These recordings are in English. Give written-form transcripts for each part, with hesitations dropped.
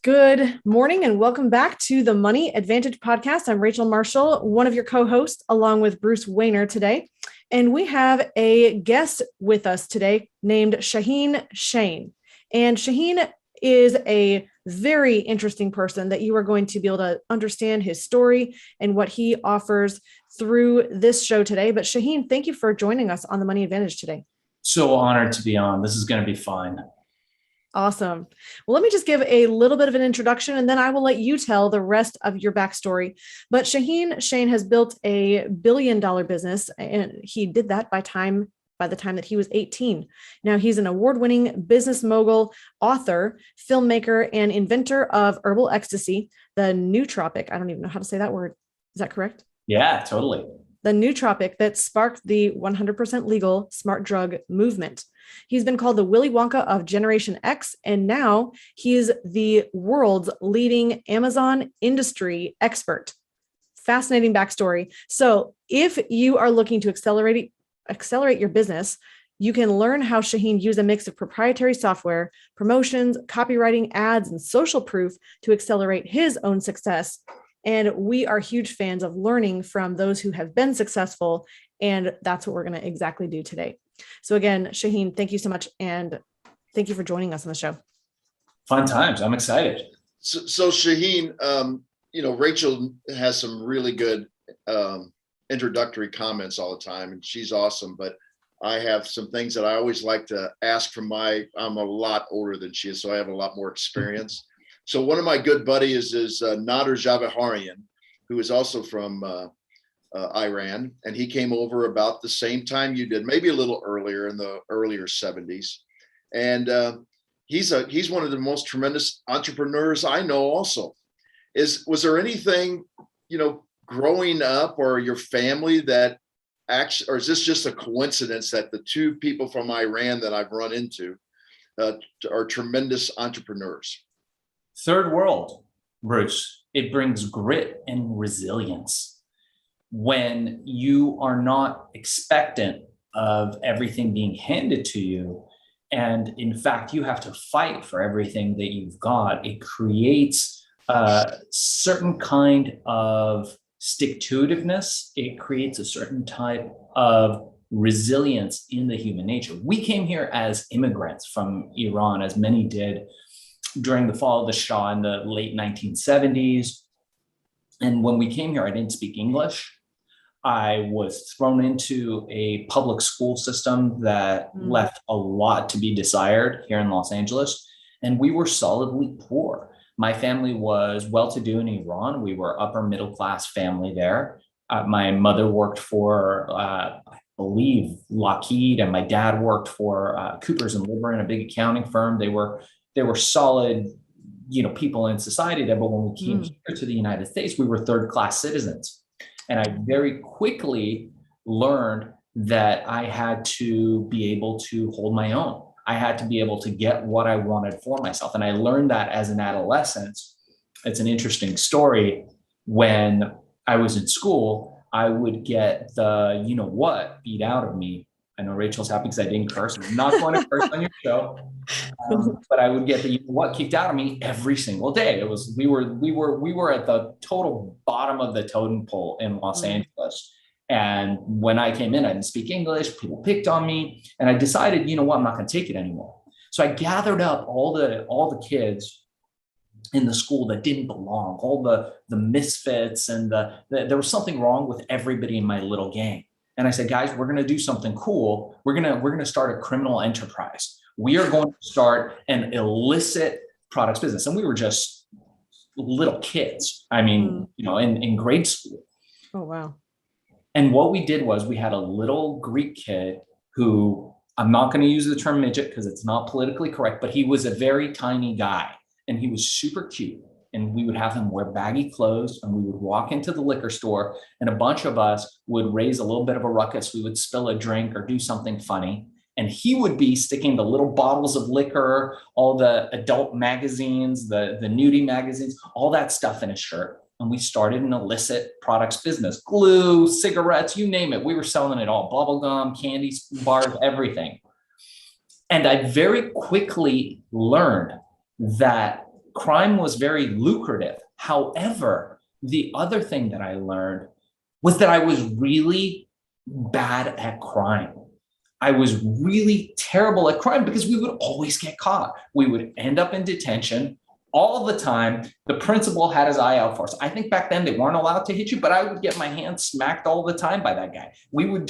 Good morning and welcome back to the Money Advantage podcast. I'm Rachel Marshall, one of your co-hosts, along with Bruce Wayner today. And we have a guest with us today named Shaahin Cheyene. And Shaahin is a very interesting person that you are going to be able to understand his story and what he offers through this show today. But Shaahin, thank you for joining us on the Money Advantage today. So honored to be on. This is going to be fun. Awesome. Well, let me just give a little bit of an introduction and then I will let you tell the rest of your backstory. But Shaahin Cheyene has built a $1 billion business, and he did that by the time that he was 18. Now he's an award-winning business mogul, author, filmmaker, and inventor of Herbal Ecstacy, the nootropic. I don't even know how to say that word. Is that correct? Yeah, totally. The nootropic that sparked the 100% legal smart drug movement. He's been called the Willy Wonka of Generation X, and now he's the world's leading Amazon industry expert. Fascinating backstory. So if you are looking to accelerate your business, you can learn how Shaahin used a mix of proprietary software, promotions, copywriting, ads, and social proof to accelerate his own success. And we are huge fans of learning from those who have been successful. And that's what we're going to exactly do today. So again, Shaahin, thank you so much. And thank you for joining us on the show. Fun times. I'm excited. So Shaahin, Rachel has some really good introductory comments all the time, and she's awesome. But I have some things that I always like to ask from I'm a lot older than she is, so I have a lot more experience. So one of my good buddies is Nader Javaharian, who is also from Iran, and he came over about the same time you did, maybe a little earlier, in the earlier 70s. And he's one of the most tremendous entrepreneurs I know also. Was there anything, growing up or your family that actually, or is this just a coincidence that the two people from Iran that I've run into are tremendous entrepreneurs? Third world, Bruce. It brings grit and resilience. When you are not expectant of everything being handed to you, and in fact, you have to fight for everything that you've got, it creates a certain kind of stick-to-itiveness. It creates a certain type of resilience in the human nature. We came here as immigrants from Iran, as many did during the fall of the Shah in the late 1970s. And when we came here, I didn't speak English. I was thrown into a public school system that left a lot to be desired here in Los Angeles. And we were solidly poor. My family was well-to-do in Iran. We were upper middle-class family there. My mother worked for, I believe, Lockheed, and my dad worked for Coopers and Lybrand, a big accounting firm. They were solid, people in society there. But when we came here to the United States, we were third-class citizens. And I very quickly learned that I had to be able to hold my own. I had to be able to get what I wanted for myself. And I learned that as an adolescent. It's an interesting story. When I was in school, I would get the beat out of me. I know Rachel's happy because I didn't curse. I'm not going to curse on your show. But I would get the kicked out of me every single day. It was we were at the total bottom of the totem pole in Los Angeles. And when I came in, I didn't speak English. People picked on me, and I decided, I'm not going to take it anymore. So I gathered up all the kids in the school that didn't belong, all the misfits, and there was something wrong with everybody in my little gang. And I said, guys, we're going to do something cool. We're going to start a criminal enterprise. We are going to start an illicit products business. And we were just little kids. I mean, in grade school. Oh, wow. And what we did was we had a little Greek kid who, I'm not going to use the term midget because it's not politically correct, but he was a very tiny guy and he was super cute. And we would have him wear baggy clothes, and we would walk into the liquor store, and a bunch of us would raise a little bit of a ruckus. We would spill a drink or do something funny. And he would be sticking the little bottles of liquor, all the adult magazines, the nudie magazines, all that stuff in his shirt. And we started an illicit products business, glue, cigarettes, you name it. We were selling it all, bubble gum, candy bars, everything. And I very quickly learned that crime was very lucrative. However, the other thing that I learned was that I was really bad at crime. I was really terrible at crime because we would always get caught. We would end up in detention all the time. The principal had his eye out for us. I think back then they weren't allowed to hit you, but I would get my hand smacked all the time by that guy. We would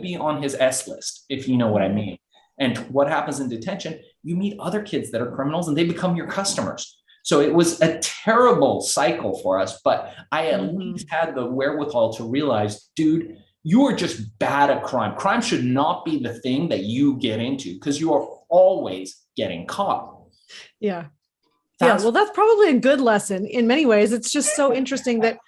be on his S list, if you know what I mean. And what happens in detention, you meet other kids that are criminals and they become your customers. So it was a terrible cycle for us, but I at least had the wherewithal to realize, dude, you are just bad at crime. Crime should not be the thing that you get into because you are always getting caught. Yeah. Well, that's probably a good lesson in many ways. It's just so interesting that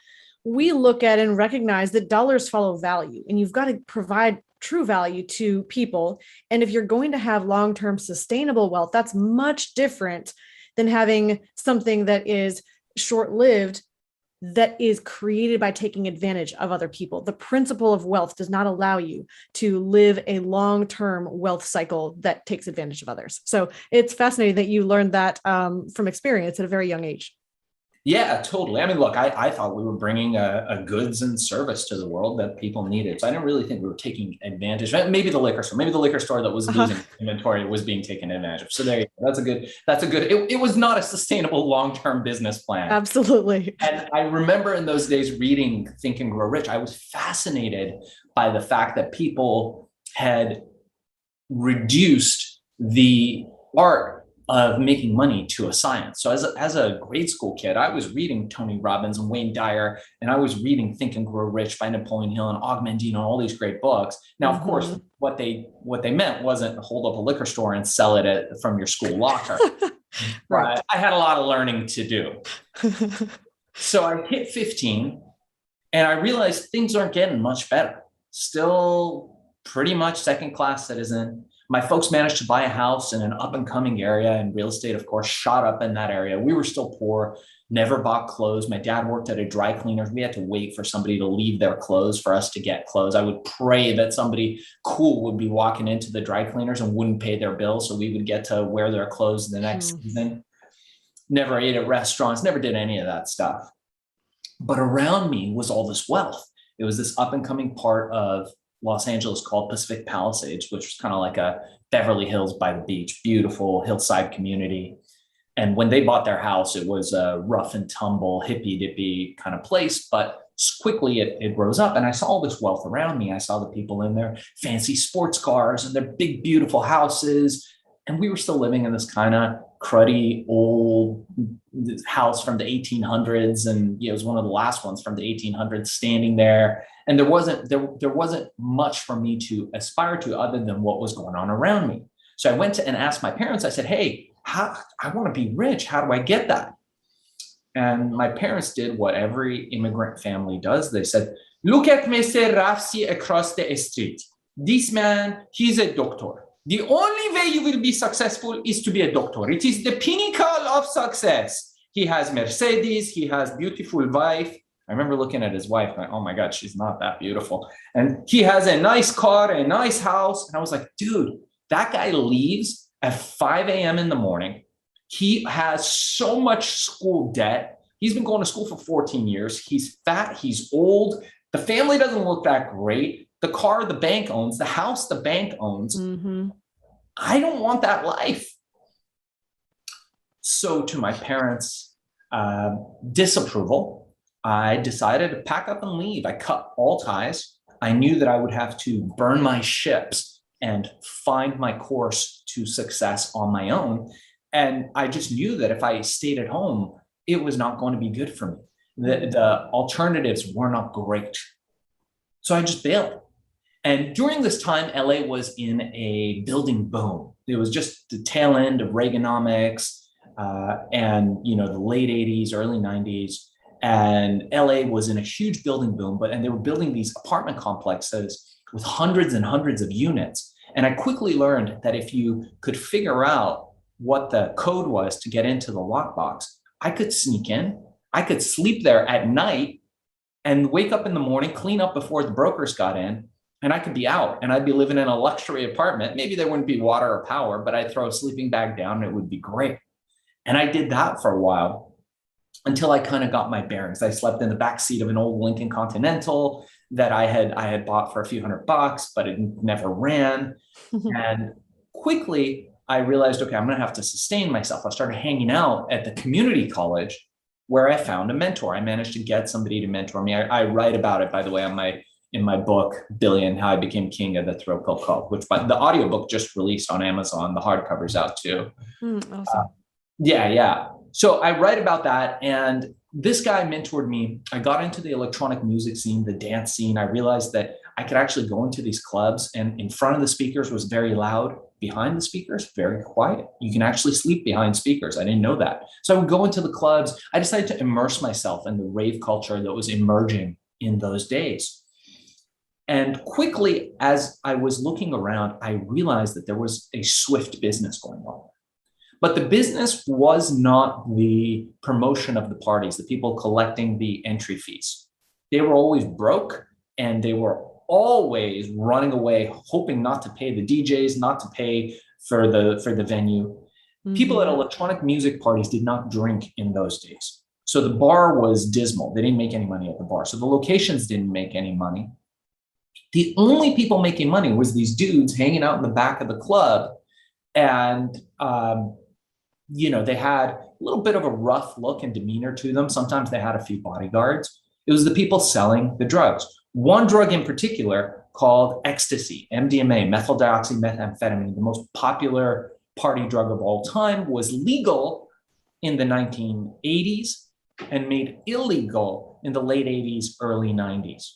we look at and recognize that dollars follow value, and you've got to provide true value to people. And if you're going to have long-term sustainable wealth, that's much different than having something that is short-lived, that is created by taking advantage of other people. The principle of wealth does not allow you to live a long-term wealth cycle that takes advantage of others. So it's fascinating that you learned that from experience at a very young age. Yeah, totally. I mean, look, I thought we were bringing a goods and service to the world that people needed. So I didn't really think we were taking advantage. Maybe the liquor store that was losing inventory was being taken advantage of. So there you go. That's a good, it was not a sustainable long-term business plan. Absolutely. And I remember in those days reading Think and Grow Rich. I was fascinated by the fact that people had reduced the art of making money to a science. So as a grade school kid, I was reading Tony Robbins and Wayne Dyer, and I was reading Think and Grow Rich by Napoleon Hill and Og Mandino, and all these great books. Now, of course, what they meant wasn't hold up a liquor store and sell it from your school locker. Right. But I had a lot of learning to do. So I hit 15 and I realized things aren't getting much better. Still pretty much second-class citizen. My folks managed to buy a house in an up and coming area, and real estate, of course, shot up in that area. We were still poor, never bought clothes. My dad worked at a dry cleaner. We had to wait for somebody to leave their clothes for us to get clothes. I would pray that somebody cool would be walking into the dry cleaners and wouldn't pay their bills, so we would get to wear their clothes the next season. Never ate at restaurants, never did any of that stuff. But around me was all this wealth. It was this up and coming part of Los Angeles called Pacific Palisades, which was kind of like a Beverly Hills by the beach, beautiful hillside community. And when they bought their house, it was a rough and tumble, hippy-dippy kind of place, but quickly it rose up, and I saw all this wealth around me. I saw the people in their fancy sports cars and their big, beautiful houses. And we were still living in this kind of cruddy old house from the 1800s. And it was one of the last ones from the 1800s standing there. And there wasn't much for me to aspire to other than what was going on around me. So I went and asked my parents, I said, hey, I want to be rich. How do I get that? And my parents did what every immigrant family does. They said, look at Mr. Rafsi across the street. This man, he's a doctor. The only way you will be successful is to be a doctor. It is the pinnacle of success. He has Mercedes. He has beautiful wife. I remember looking at his wife like, oh my God, she's not that beautiful. And he has a nice car, a nice house. And I was like, dude, that guy leaves at 5 a.m. in the morning. He has so much school debt. He's been going to school for 14 years. He's fat. He's old. The family doesn't look that great. The car the bank owns, the house the bank owns. I don't want that life. So to my parents' disapproval, I decided to pack up and leave. I cut all ties. I knew that I would have to burn my ships and find my course to success on my own. And I just knew that if I stayed at home, it was not going to be good for me. The alternatives were not great. So I just bailed. And during this time, LA was in a building boom. It was just the tail end of Reaganomics and the late 80s, early 90s. And LA was in a huge building boom, and they were building these apartment complexes with hundreds and hundreds of units. And I quickly learned that if you could figure out what the code was to get into the lockbox, I could sneak in, I could sleep there at night and wake up in the morning, clean up before the brokers got in, and I could be out and I'd be living in a luxury apartment. Maybe there wouldn't be water or power, but I'd throw a sleeping bag down and it would be great. And I did that for a while until I kind of got my bearings. I slept in the back seat of an old Lincoln Continental that I had bought for a few $100, but it never ran. And quickly I realized, okay, I'm going to have to sustain myself. I started hanging out at the community college where I found a mentor. I managed to get somebody to mentor me. I write about it, by the way, in my book, Billion, How I Became King of the Throw Pill Cult, which the audiobook just released on Amazon. The hardcover's out too. Awesome. Yeah. So I write about that, and this guy mentored me. I got into the electronic music scene, the dance scene. I realized that I could actually go into these clubs, and in front of the speakers was very loud. Behind the speakers, very quiet. You can actually sleep behind speakers. I didn't know that. So I would go into the clubs. I decided to immerse myself in the rave culture that was emerging in those days. And quickly, as I was looking around, I realized that there was a swift business going on. But the business was not the promotion of the parties, the people collecting the entry fees. They were always broke, and they were always running away, hoping not to pay the DJs, not to pay for the venue. Mm-hmm. People at electronic music parties did not drink in those days. So the bar was dismal. They didn't make any money at the bar. So the locations didn't make any money. The only people making money was these dudes hanging out in the back of the club. And, they had a little bit of a rough look and demeanor to them. Sometimes they had a few bodyguards. It was the people selling the drugs. One drug in particular called ecstasy, MDMA, methyl dioxymethamphetamine, the most popular party drug of all time, was legal in the 1980s and made illegal in the late 80s, early 90s.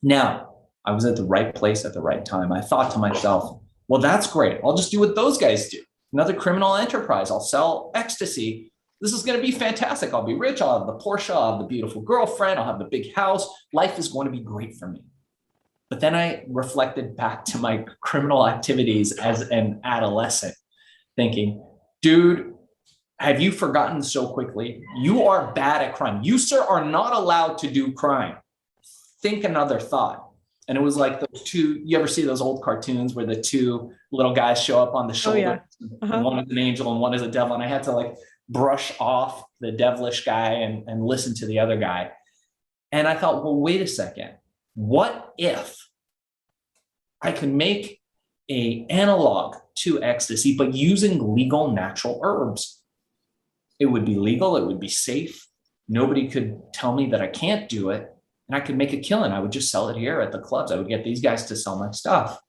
Now, I was at the right place at the right time. I thought to myself, well, that's great. I'll just do what those guys do. Another criminal enterprise. I'll sell ecstasy. This is going to be fantastic. I'll be rich. I'll have the Porsche. I'll have the beautiful girlfriend. I'll have the big house. Life is going to be great for me. But then I reflected back to my criminal activities as an adolescent, thinking, dude, have you forgotten so quickly? You are bad at crime. You, sir, are not allowed to do crime. Think another thought. And it was like those two, you ever see those old cartoons where the two little guys show up on the shoulder? Oh, yeah. And one is an angel and one is a devil. And I had to brush off the devilish guy and listen to the other guy. And I thought, well, wait a second. What if I could make an analog to ecstasy, but using legal natural herbs? It would be legal. It would be safe. Nobody could tell me that I can't do it. And I could make a killing. I would just sell it here at the clubs. I would get these guys to sell my stuff.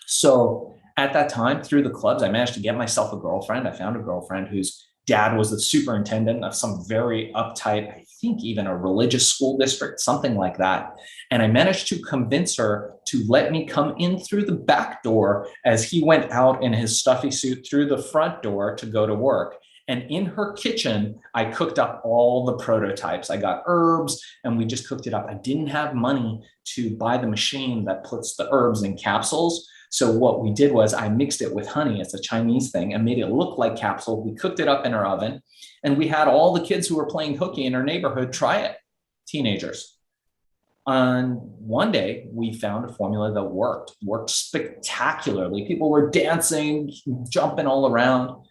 So at that time, through the clubs, I managed to get myself a girlfriend. I found a girlfriend whose dad was the superintendent of some very uptight, I think even a religious school district, something like that. And I managed to convince her to let me come in through the back door as he went out in his stuffy suit through the front door to go to work. And in her kitchen, I cooked up all the prototypes. I got herbs and we just cooked it up. I didn't have money to buy the machine that puts the herbs in capsules. So what we did was I mixed it with honey. It's a Chinese thing, and made it look like capsule. We cooked it up in our oven, and we had all the kids who were playing hooky in our neighborhood try it, teenagers. And one day we found a formula that worked spectacularly. People were dancing, jumping all around.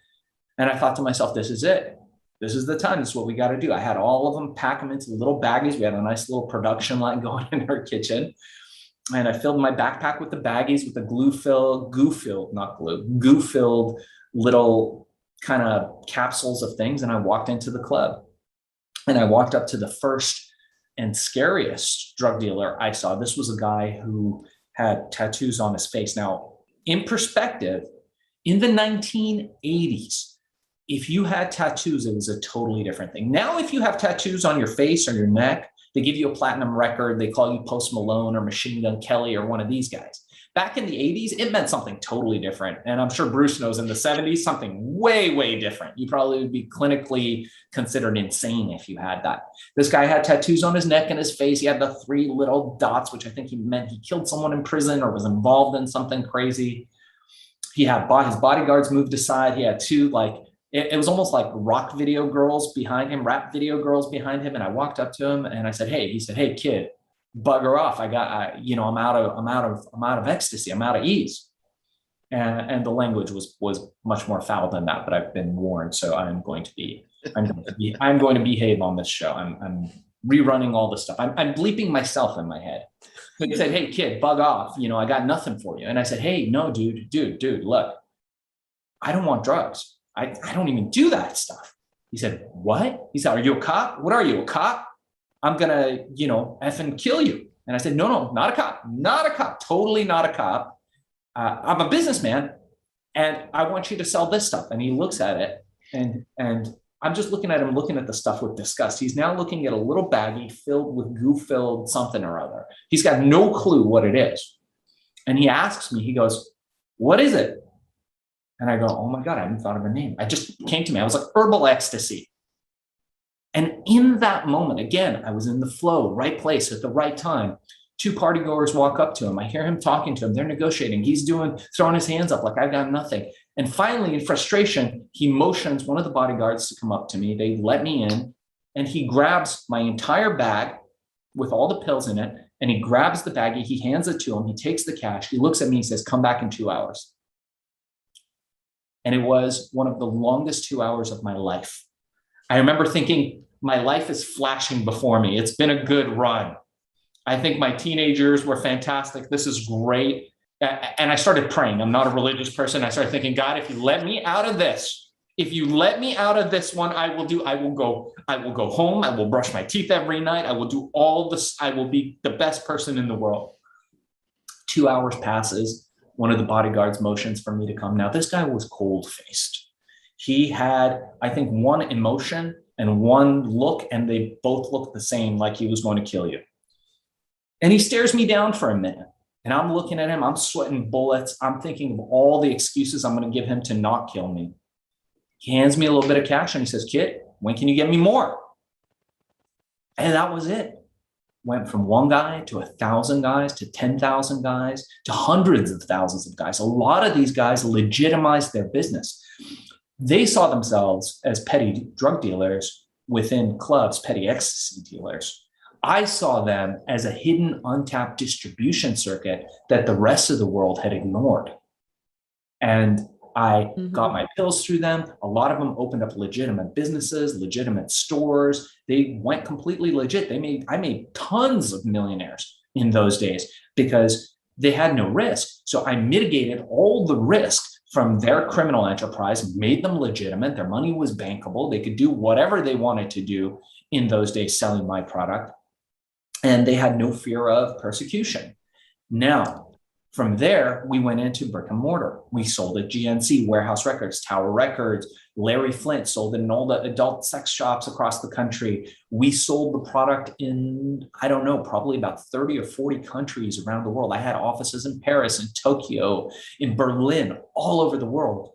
And I thought to myself, this is it. This is the time. This is what we got to do. I had all of them pack them into little baggies. We had a nice little production line going in our kitchen. And I filled my backpack with the baggies with the goo-filled little kind of capsules of things. And I walked into the club. And I walked up to the first and scariest drug dealer I saw. This was a guy who had tattoos on his face. Now, in perspective, in the 1980s, if you had tattoos, it was a totally different thing. Now, if you have tattoos on your face or your neck, they give you a platinum record. They call you Post Malone or Machine Gun Kelly or one of these guys. Back in the 80s, it meant something totally different. And I'm sure Bruce knows in the 70s, something way, way different. You probably would be clinically considered insane if you had that. This guy had tattoos on his neck and his face. He had the 3 little dots, which I think he meant he killed someone in prison or was involved in something crazy. He had his bodyguards moved aside. He had 2 it was almost like rock video girls behind him, rap video girls behind him. And I walked up to him and I said, hey, he said, hey kid, bugger off. I'm out of ecstasy. I'm out of ease. And the language was much more foul than that, but I've been warned, so I'm going to behave on this show. I'm rerunning all this stuff. I'm bleeping myself in my head. So he said, "Hey kid, bug off. I got nothing for you." And I said, "Hey, no, dude, look, I don't want drugs. I don't even do that stuff." He said, "What?" He said, "Are you a cop? What are you, a cop? I'm gonna, effing kill you." And I said, "No, not a cop, totally not a cop. I'm a businessman, and I want you to sell this stuff." And he looks at it, and I'm just looking at him, looking at the stuff with disgust. He's now looking at a little baggie filled with goo-filled something or other. He's got no clue what it is. And he asks me, he goes, "What is it?" And I go, "Oh my God, I haven't thought of a name." I just came to me. I was like, "Herbal Ecstacy." And in that moment, again, I was in the flow, right place at the right time. Two partygoers walk up to him. I hear him talking to him. They're negotiating. He's throwing his hands up like I've got nothing. And finally, in frustration, he motions one of the bodyguards to come up to me. They let me in, and he grabs my entire bag with all the pills in it, and he grabs the baggie. He hands it to him. He takes the cash. He looks at me. He says, "Come back in 2 hours." And it was one of the longest 2 hours of my life. I remember thinking, my life is flashing before me. It's been a good run. I think my teenagers were fantastic. This is great. And I started praying. I'm not a religious person. I started thinking, God, if you let me out of this one, I will go home. I will brush my teeth every night. I will do all this. I will be the best person in the world. 2 hours passes. One of the bodyguards motions for me to come. Now, this guy was cold-faced. He had, I think, one emotion and one look, and they both looked the same, like he was going to kill you. And he stares me down for a minute, and I'm looking at him. I'm sweating bullets. I'm thinking of all the excuses I'm going to give him to not kill me. He hands me a little bit of cash, and he says, "Kid, when can you get me more?" And that was it. Went from one guy to 1,000 guys to 10,000 guys to hundreds of thousands of guys. A lot of these guys legitimized their business. They saw themselves as petty drug dealers within clubs, petty ecstasy dealers. I saw them as a hidden, untapped distribution circuit that the rest of the world had ignored. And I got my pills through them. A lot of them opened up legitimate businesses, legitimate stores. They went completely legit. I made tons of millionaires in those days because they had no risk. So I mitigated all the risk from their criminal enterprise, made them legitimate. Their money was bankable. They could do whatever they wanted to do in those days selling my product. And they had no fear of persecution. Now, from there, we went into brick and mortar. We sold at GNC, Warehouse Records, Tower Records. Larry Flint sold in all the adult sex shops across the country. We sold the product in, I don't know, probably about 30 or 40 countries around the world. I had offices in Paris, in Tokyo, in Berlin, all over the world.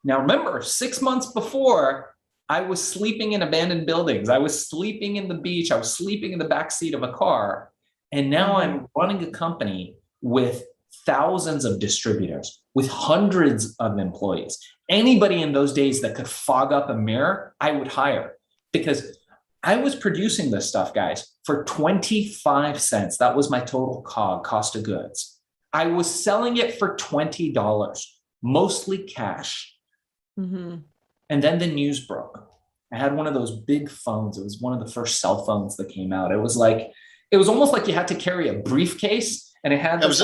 Now, remember, 6 months before, I was sleeping in abandoned buildings. I was sleeping in the beach. I was sleeping in the backseat of a car. And now I'm running a company with thousands of distributors, with hundreds of employees. Anybody in those days that could fog up a mirror, I would hire, because I was producing this stuff, guys, for 25 cents. That was my total cost of goods. I was selling it for $20, mostly cash. And then the news broke. I had one of those big phones. It was one of the first cell phones that came out. It was almost like you had to carry a briefcase, and it had this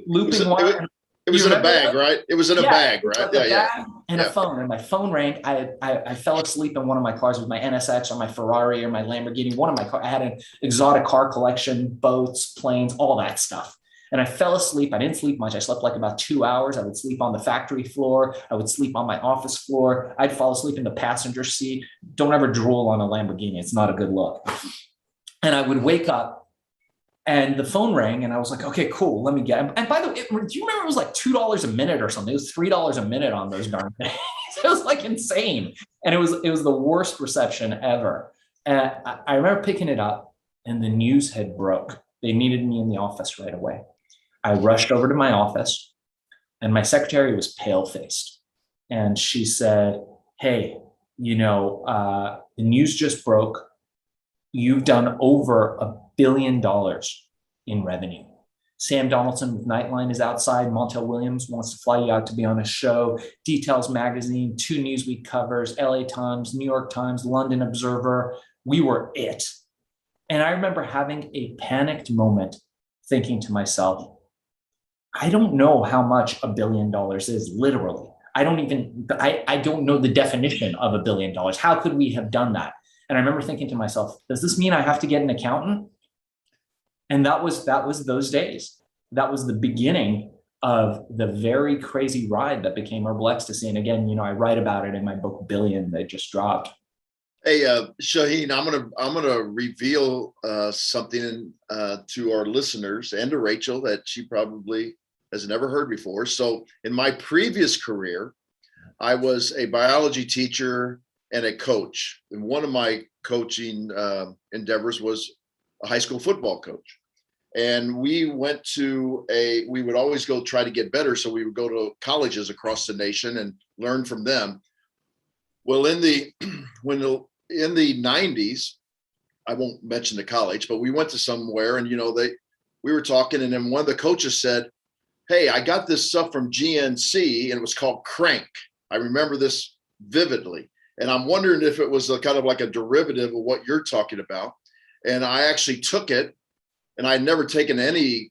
looping wire. It was in a bag, right? It was in a bag, right? Yeah. And a phone. And my phone rang. I fell asleep in one of my cars with my NSX or my Ferrari or my Lamborghini. One of my cars. I had an exotic car collection, boats, planes, all that stuff. And I fell asleep. I didn't sleep much. I slept like about 2 hours. I would sleep on the factory floor. I would sleep on my office floor. I'd fall asleep in the passenger seat. Don't ever drool on a Lamborghini. It's not a good look. And I would wake up, and the phone rang, and I was like, okay, cool. Let me get it. And by the way, do you remember it was like $2 a minute or something? It was $3 a minute on those darn things. It was like insane. And it was the worst reception ever. And I remember picking it up, and the news had broke. They needed me in the office right away. I rushed over to my office, and my secretary was pale-faced. And she said, hey, the news just broke. You've done over $1 billion in revenue. Sam Donaldson with Nightline is outside. Montel Williams wants to fly you out to be on a show. Details Magazine, 2 Newsweek covers, LA Times, New York Times, London Observer. We were it. And I remember having a panicked moment thinking to myself, I don't know how much $1 billion is, literally. I don't know the definition of $1 billion. How could we have done that? And I remember thinking to myself, does this mean I have to get an accountant? And that was those days. That was the beginning of the very crazy ride that became Herbal Ecstacy. And again, you know, I write about it in my book, Billion, that just dropped. Hey, Shaahin, I'm gonna reveal something to our listeners and to Rachel that she probably has never heard before. So in my previous career, I was a biology teacher and a coach. And one of my coaching endeavors was a high school football coach. And we would always go try to get better. So we would go to colleges across the nation and learn from them. Well, in the 90s, I won't mention the college, but we went to somewhere and, you know, we were talking, and then one of the coaches said, hey, I got this stuff from GNC and it was called Crank. I remember this vividly. And I'm wondering if it was a kind of like a derivative of what you're talking about. And I actually took it, and I'd never taken any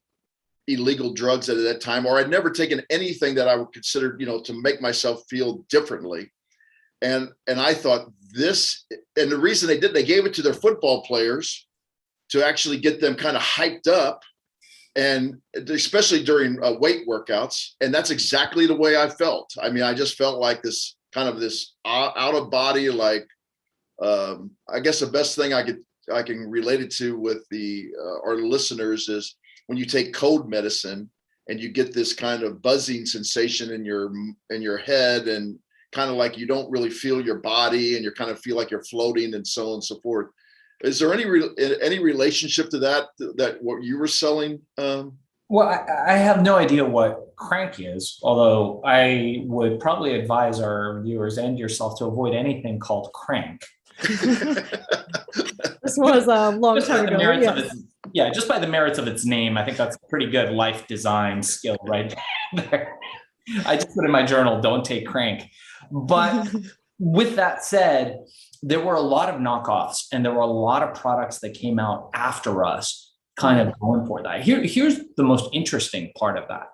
illegal drugs at that time, or I'd never taken anything that I would consider, you know, to make myself feel differently. And I thought this, and the reason they gave it to their football players to actually get them kind of hyped up, and especially during weight workouts. And that's exactly the way I felt. I mean, I just felt like this kind of this out of body, like, I guess the best thing I can relate it to with our listeners is when you take cold medicine and you get this kind of buzzing sensation in your head, and kind of like you don't really feel your body, and you kind of feel like you're floating and so on and so forth. Is there any relationship to that what you were selling? Well, I have no idea what Crank is, although I would probably advise our viewers and yourself to avoid anything called Crank. This was a long time ago. Yes. Just by the merits of its name, I think that's a pretty good life design skill right there. I just put in my journal, don't take Crank. But with that said, there were a lot of knockoffs, and there were a lot of products that came out after us kind of going for that. Here's the most interesting part of that.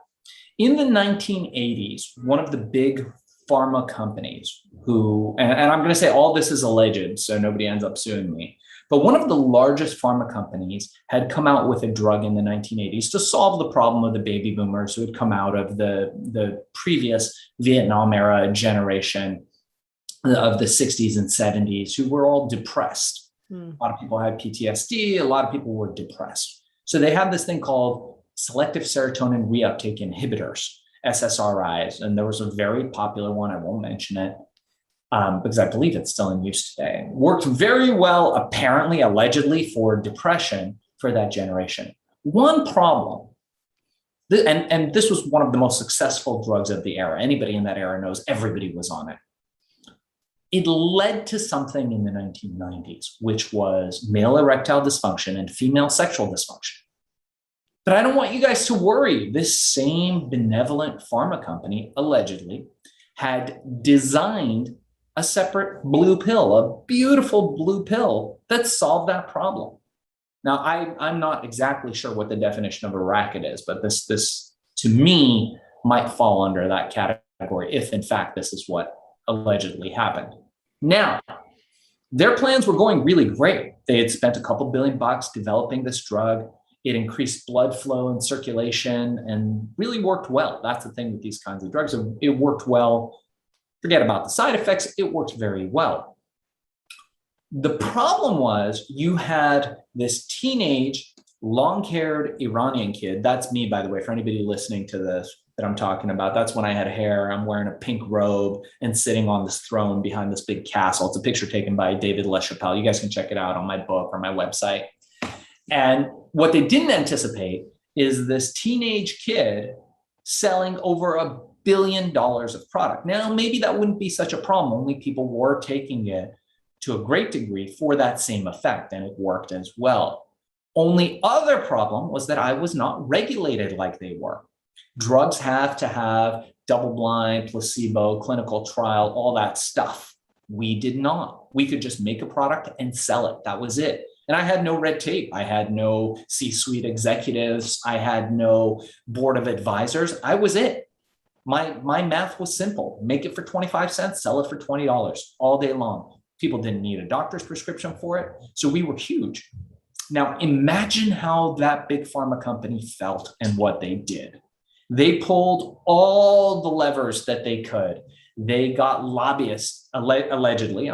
In the 1980s, one of the big pharma companies and I'm going to say all this is alleged, so nobody ends up suing me, but one of the largest pharma companies had come out with a drug in the 1980s to solve the problem of the baby boomers who had come out of the previous Vietnam era generation of the 60s and 70s, who were all depressed. A lot of people had PTSD. A lot of people were depressed. So they had this thing called selective serotonin reuptake inhibitors, SSRIs. And there was a very popular one. I won't mention it because I believe it's still in use today. Worked very well, apparently, allegedly, for depression for that generation. One problem, and this was one of the most successful drugs of the era. Anybody in that era knows everybody was on it. It led to something in the 1990s, which was male erectile dysfunction and female sexual dysfunction. But I don't want you guys to worry. This same benevolent pharma company, allegedly, had designed a separate blue pill, a beautiful blue pill that solved that problem. Now, I'm not exactly sure what the definition of a racket is, but this to me might fall under that category if, in fact, this is what allegedly happened. Now, their plans were going really great. They had spent a couple $2 billion developing this drug. It increased blood flow and circulation and really worked well. That's the thing with these kinds of drugs. It worked well. Forget about the side effects. It worked very well. The problem was you had this teenage, long-haired Iranian kid. That's me, by the way, for anybody listening to this that I'm talking about. That's when I had hair. I'm wearing a pink robe and sitting on this throne behind this big castle. It's a picture taken by David LaChapelle. You guys can check it out on my book or my website. And what they didn't anticipate is this teenage kid selling over $1 billion of product. Now, maybe that wouldn't be such a problem. Only people were taking it to a great degree for that same effect, and it worked as well. Only other problem was that I was not regulated like they were. Drugs have to have double-blind, placebo, clinical trial, all that stuff. We did not. We could just make a product and sell it. That was it. And I had no red tape. I had no C-suite executives. I had no board of advisors. I was it. My math was simple. Make it for 25 cents, sell it for $20 all day long. People didn't need a doctor's prescription for it. So we were huge. Now imagine how that big pharma company felt and what they did. They pulled all the levers that they could. They got lobbyists, allegedly.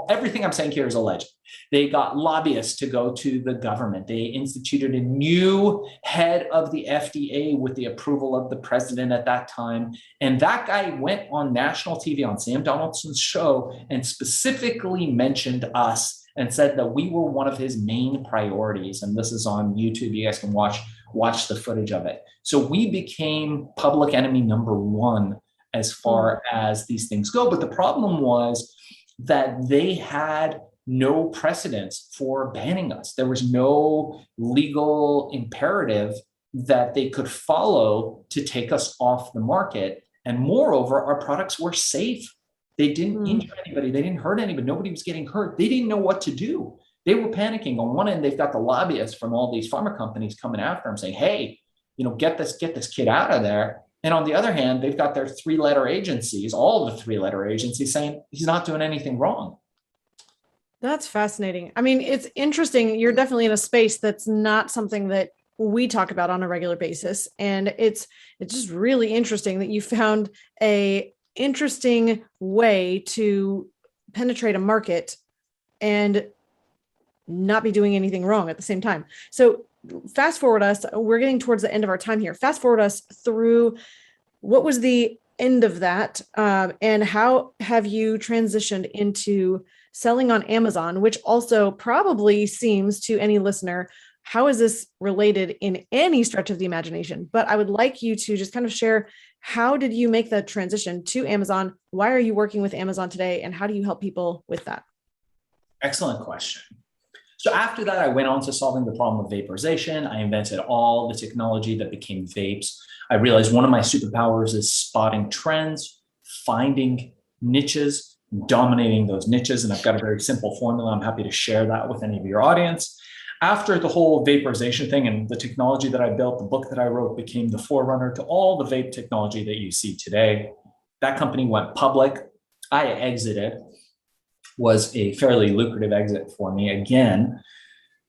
Everything I'm saying here is alleged. They got lobbyists to go to the government. They instituted a new head of the FDA with the approval of the president at that time. And that guy went on national TV on Sam Donaldson's show and specifically mentioned us and said that we were one of his main priorities. And this is on YouTube. You guys can watch the footage of it. So we became public enemy number one as far as these things go. But the problem was that they had no precedence for banning us. There was no legal imperative that they could follow to take us off the market. And moreover, our products were safe. They didn't injure anybody. They didn't hurt anybody. Nobody was getting hurt. They didn't know what to do. They were panicking. On one end, they've got the lobbyists from all these pharma companies coming after them saying, hey, get this kid out of there. And on the other hand, they've got their three-letter agencies, all of the three-letter agencies saying he's not doing anything wrong. That's fascinating. I mean, it's interesting. You're definitely in a space that's not something that we talk about on a regular basis. And it's just really interesting that you found a interesting way to penetrate a market and not be doing anything wrong at the same time. So fast forward us, we're getting towards the end of our time here. Fast forward us through what was the end of that, and how have you transitioned into selling on Amazon, which also probably seems to any listener, how is this related in any stretch of the imagination? But I would like you to just kind of share, how did you make the transition to Amazon? Why are you working with Amazon today? And how do you help people with that? Excellent question. So after that, I went on to solving the problem of vaporization. I invented all the technology that became vapes. I realized one of my superpowers is spotting trends, finding niches, dominating those niches. And I've got a very simple formula. I'm happy to share that with any of your audience. After the whole vaporization thing and the technology that I built, the book that I wrote became the forerunner to all the vape technology that you see today. That company went public. I exited. Was a fairly lucrative exit for me again.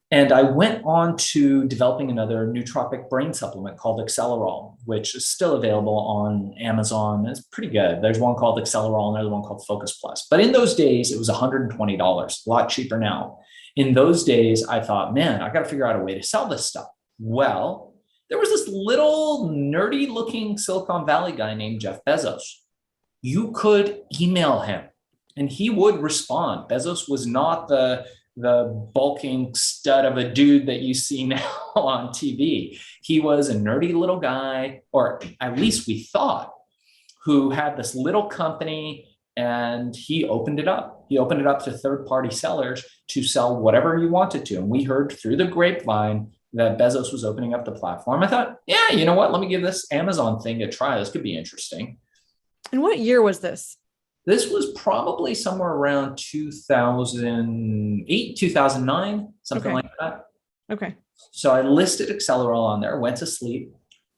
And I went on to developing another nootropic brain supplement called Accelerol, which is still available on Amazon. It's pretty good. There's one called Accelerol and there's one called Focus Plus. But in those days, it was $120, a lot cheaper now. In those days, I thought, man, I got to figure out a way to sell this stuff. Well, there was this little nerdy looking Silicon Valley guy named Jeff Bezos. You could email him and he would respond. Bezos was not the bulking stud of a dude that you see now on TV. He was a nerdy little guy, or at least we thought, who had this little company, and he opened it up. He opened it up to third-party sellers to sell whatever he wanted to. And we heard through the grapevine that Bezos was opening up the platform. I thought, yeah, you know what? Let me give this Amazon thing a try. This could be interesting. And what year was this? This was probably somewhere around 2008, 2009, something like that. Okay. So I listed Accelerol on there, went to sleep,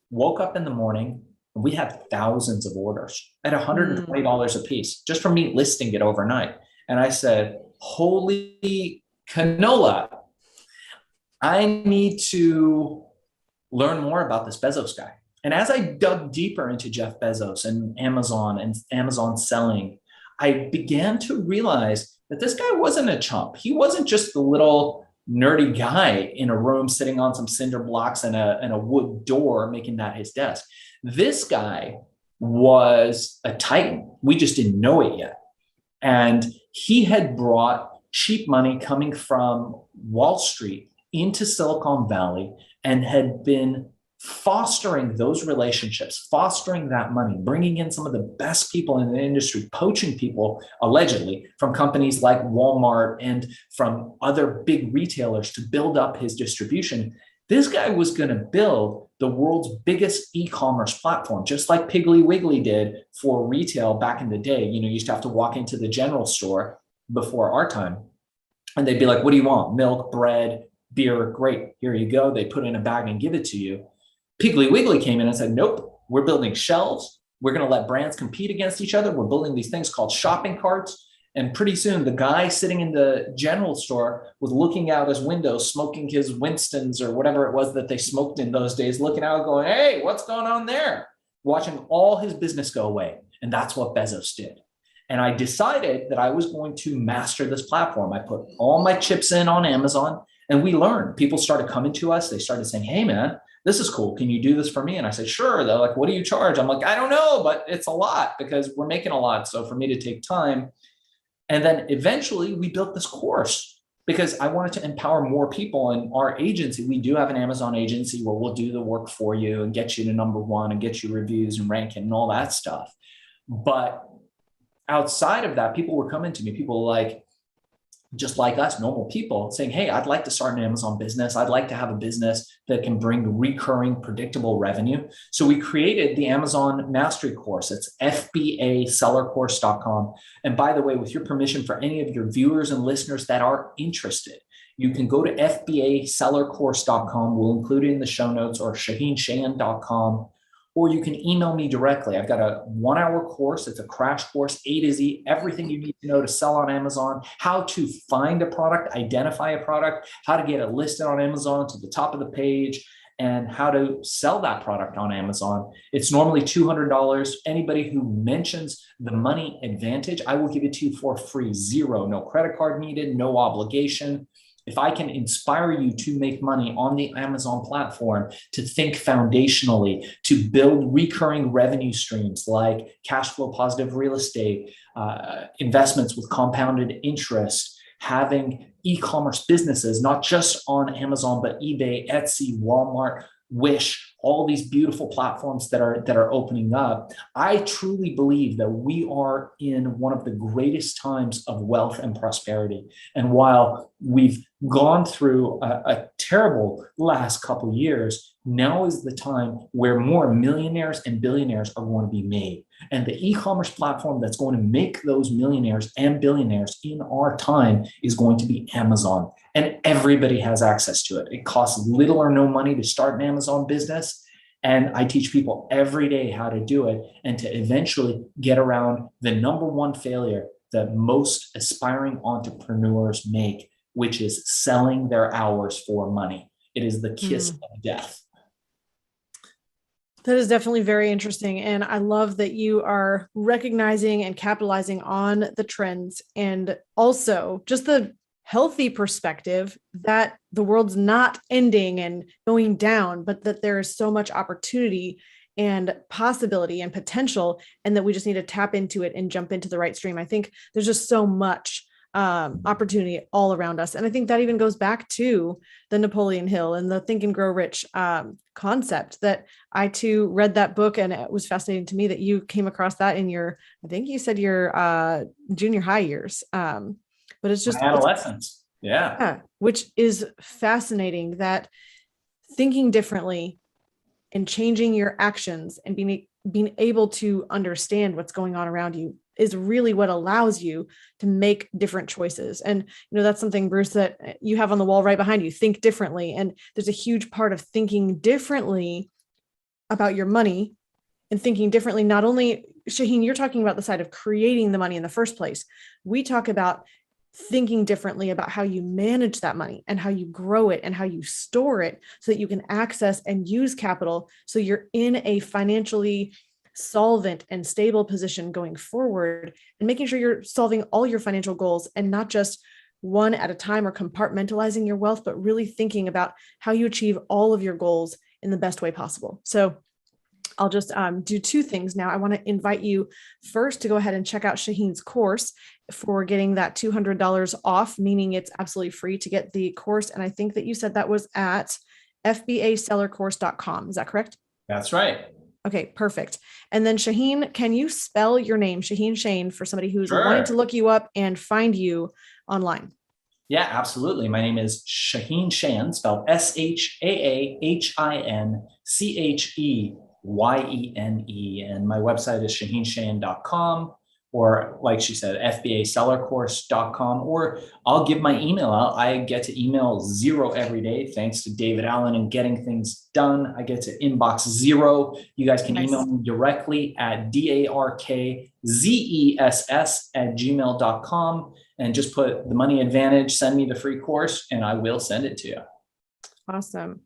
woke up in the morning, and we had thousands of orders at $120 a piece just from me listing it overnight. And I said, holy canola, I need to learn more about this Bezos guy. And as I dug deeper into Jeff Bezos and Amazon selling, I began to realize that this guy wasn't a chump. He wasn't just the little nerdy guy in a room sitting on some cinder blocks and a wood door making that his desk. This guy was a titan. We just didn't know it yet. And he had brought cheap money coming from Wall Street into Silicon Valley and had been fostering those relationships, fostering that money, bringing in some of the best people in the industry, poaching people allegedly from companies like Walmart and from other big retailers to build up his distribution. This guy was going to build the world's biggest e-commerce platform, just like Piggly Wiggly did for retail back in the day. You used to have to walk into the general store before our time, and they'd be like, what do you want? Milk, bread, beer. Great, here you go. They put it in a bag and give it to you. Piggly Wiggly came in and said, nope, we're building shelves. We're going to let brands compete against each other. We're building these things called shopping carts. And pretty soon, the guy sitting in the general store was looking out his window, smoking his Winstons or whatever it was that they smoked in those days, looking out going, hey, what's going on there? Watching all his business go away. And that's what Bezos did. And I decided that I was going to master this platform. I put all my chips in on Amazon, and we learned. People started coming to us. They started saying, hey, man, this is cool. Can you do this for me? And I said, sure. They're like, what do you charge? I'm like, I don't know, but it's a lot because we're making a lot. So for me to take time. And then eventually we built this course because I wanted to empower more people. In our agency, we do have an Amazon agency where we'll do the work for you and get you to #1 and get you reviews and ranking and all that stuff. But outside of that, people were coming to me, people like, just like us, normal people, saying, hey, I'd like to start an Amazon business. I'd like to have a business that can bring recurring, predictable revenue. So we created the Amazon Mastery Course. It's FBAsellercourse.com. And by the way, with your permission, for any of your viewers and listeners that are interested, you can go to FBAsellercourse.com. We'll include it in the show notes, or ShaahinCheyene.com. Or you can email me directly. I've got a 1-hour course. It's a crash course, A to Z, everything you need to know to sell on Amazon, how to find a product, identify a product, how to get it listed on Amazon to the top of the page, and how to sell that product on Amazon. It's normally $200. Anybody who mentions the money advantage, I will give it to you for free, zero, no credit card needed, no obligation. If I can inspire you to make money on the Amazon platform, to think foundationally, to build recurring revenue streams like cash flow positive real estate, investments with compounded interest, having e-commerce businesses, not just on Amazon, but eBay, Etsy, Walmart, Wish, all these beautiful platforms that are opening up. I truly believe that we are in one of the greatest times of wealth and prosperity. And while we've gone through a terrible last couple of years, now is the time where more millionaires and billionaires are going to be made. And the e-commerce platform that's going to make those millionaires and billionaires in our time is going to be Amazon. And everybody has access to it. It costs little or no money to start an Amazon business. And I teach people every day how to do it and to eventually get around the #1 failure that most aspiring entrepreneurs make, which is selling their hours for money. It is the kiss of death. That is definitely very interesting. And I love that you are recognizing and capitalizing on the trends, and also just the healthy perspective that the world's not ending and going down, but that there is so much opportunity and possibility and potential, and that we just need to tap into it and jump into the right stream. I think there's just so much opportunity all around us. And I think that even goes back to the Napoleon Hill and the Think and Grow Rich concept, that I too read that book, and it was fascinating to me that you came across that in your, I think you said your junior high years. But it's just adolescence. Yeah. Which is fascinating, that thinking differently and changing your actions and being able to understand what's going on around you is really what allows you to make different choices. And, that's something, Bruce, that you have on the wall right behind you, think differently. And there's a huge part of thinking differently about your money, and thinking differently. Not only, Shaahin, you're talking about the side of creating the money in the first place. We talk about thinking differently about how you manage that money and how you grow it and how you store it so that you can access and use capital, so you're in a financially solvent and stable position going forward, and making sure you're solving all your financial goals, and not just one at a time or compartmentalizing your wealth, but really thinking about how you achieve all of your goals in the best way possible. So I'll just do two things now. I want to invite you first to go ahead and check out Shaahin's course for getting that $200 off, meaning it's absolutely free to get the course. And I think that you said that was at fbasellercourse.com. Is that correct? That's right. Okay, perfect. And then Shaahin, can you spell your name, Shaahin Cheyene, for somebody who's wanting to Sure. look you up and find you online? Yeah, absolutely. My name is Shaahin Cheyene, spelled Shaahincheyene. And my website is shaahincheyene.com, or like she said, fbasellercourse.com, or I'll give my email out. I get to email 0 every day, thanks to David Allen and getting things done. I get to inbox 0. You guys can email me directly at darkzess@gmail.com and just put the money advantage, send me the free course, and I will send it to you. Awesome.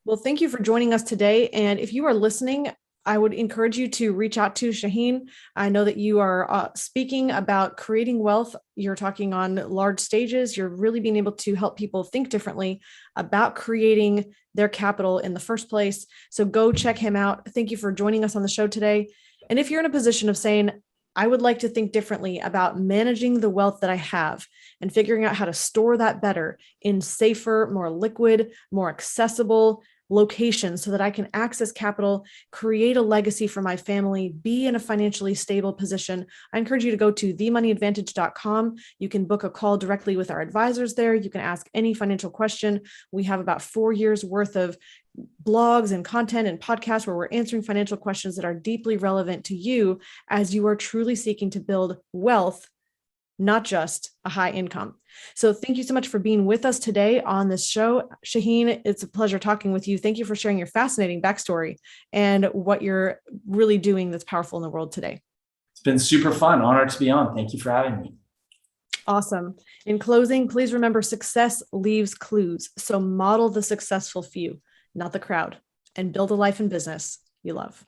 Well, thank you for joining us today. And if you are listening, I would encourage you to reach out to Shaahin. I know that you are speaking about creating wealth. You're talking on large stages. You're really being able to help people think differently about creating their capital in the first place. So go check him out. Thank you for joining us on the show today. And if you're in a position of saying, I would like to think differently about managing the wealth that I have and figuring out how to store that better in safer, more liquid, more accessible locations so that I can access capital, create a legacy for my family, be in a financially stable position, I encourage you to go to themoneyadvantage.com. You can book a call directly with our advisors there. You can ask any financial question. We have about 4 years worth of blogs and content and podcasts where we're answering financial questions that are deeply relevant to you as you are truly seeking to build wealth, not just a high income. So thank you so much for being with us today on this show. Shaahin, it's a pleasure talking with you. Thank you for sharing your fascinating backstory and what you're really doing that's powerful in the world today. It's been super fun. Honored to be on. Thank you for having me. Awesome. In closing, please remember success leaves clues. So model the successful few, not the crowd, and build a life and business you love.